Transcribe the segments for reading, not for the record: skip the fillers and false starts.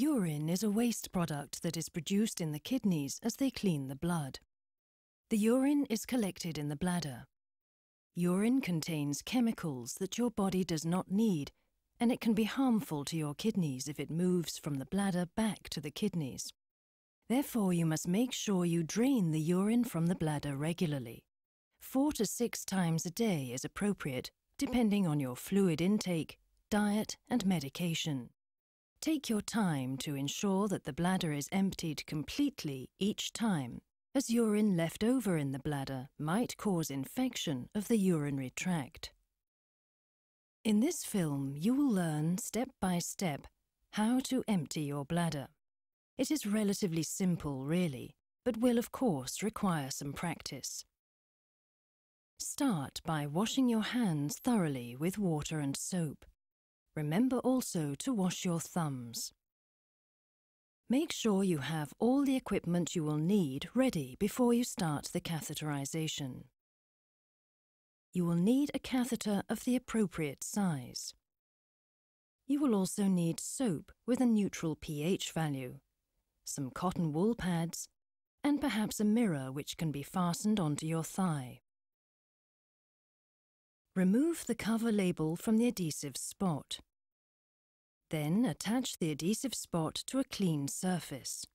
Urine is a waste product that is produced in the kidneys as they clean the blood. The urine is collected in the bladder. Urine contains chemicals that your body does not need, and it can be harmful to your kidneys if it moves from the bladder back to the kidneys. Therefore, you must make sure you drain the urine from the bladder regularly. 4 to 6 times a day is appropriate, depending on your fluid intake, diet, and medication. Take your time to ensure that the bladder is emptied completely each time, as urine left over in the bladder might cause infection of the urinary tract. In this film, you will learn step by step how to empty your bladder. It is relatively simple, really, but will of course require some practice. Start by washing your hands thoroughly with water and soap. Remember also to wash your thumbs. Make sure you have all the equipment you will need ready before you start the catheterization. You will need a catheter of the appropriate size. You will also need soap with a neutral pH value, some cotton wool pads, and perhaps a mirror which can be fastened onto your thigh. Remove the cover label from the adhesive spot. Then attach the adhesive spot to a clean surface.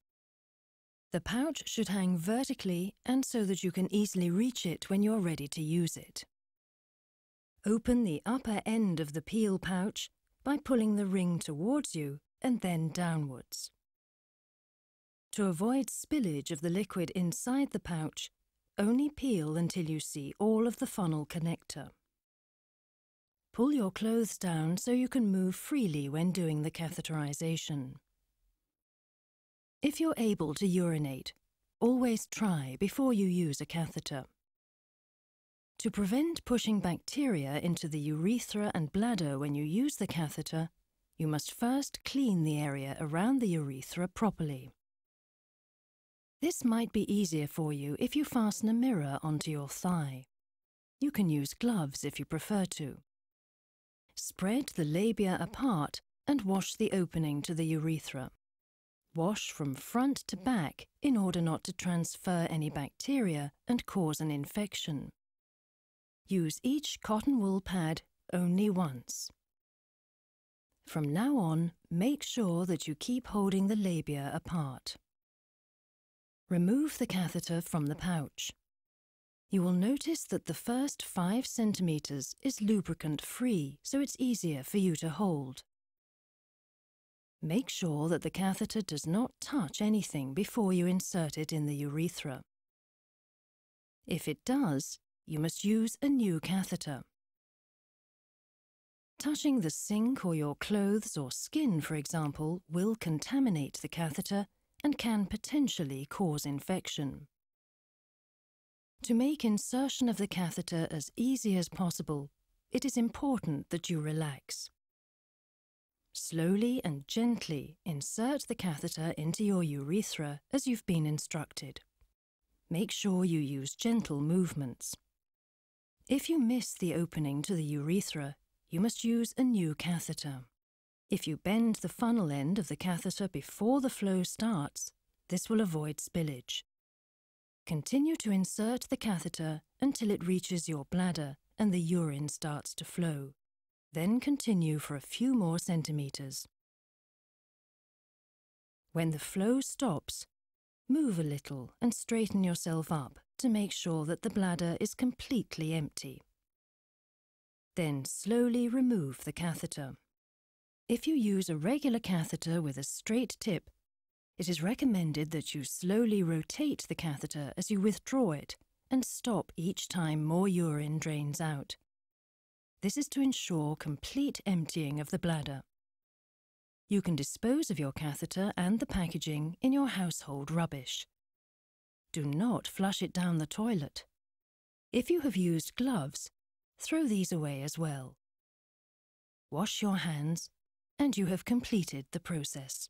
The pouch should hang vertically and so that you can easily reach it when you're ready to use it. Open the upper end of the peel pouch by pulling the ring towards you and then downwards. To avoid spillage of the liquid inside the pouch, only peel until you see all of the funnel connector. Pull your clothes down so you can move freely when doing the catheterization. If you're able to urinate, always try before you use a catheter. To prevent pushing bacteria into the urethra and bladder when you use the catheter, you must first clean the area around the urethra properly. This might be easier for you if you fasten a mirror onto your thigh. You can use gloves if you prefer to. Spread the labia apart and wash the opening to the urethra. Wash from front to back in order not to transfer any bacteria and cause an infection. Use each cotton wool pad only once. From now on, make sure that you keep holding the labia apart. Remove the catheter from the pouch. You will notice that the first 5 centimeters is lubricant-free, so it's easier for you to hold. Make sure that the catheter does not touch anything before you insert it in the urethra. If it does, you must use a new catheter. Touching the sink or your clothes or skin, for example, will contaminate the catheter and can potentially cause infection. To make insertion of the catheter as easy as possible, it is important that you relax. Slowly and gently insert the catheter into your urethra as you've been instructed. Make sure you use gentle movements. If you miss the opening to the urethra, you must use a new catheter. If you bend the funnel end of the catheter before the flow starts, this will avoid spillage. Continue to insert the catheter until it reaches your bladder and the urine starts to flow. Then continue for a few more centimeters. When the flow stops, move a little and straighten yourself up to make sure that the bladder is completely empty. Then slowly remove the catheter. If you use a regular catheter with a straight tip, it is recommended that you slowly rotate the catheter as you withdraw it and stop each time more urine drains out. This is to ensure complete emptying of the bladder. You can dispose of your catheter and the packaging in your household rubbish. Do not flush it down the toilet. If you have used gloves, throw these away as well. Wash your hands, and you have completed the process.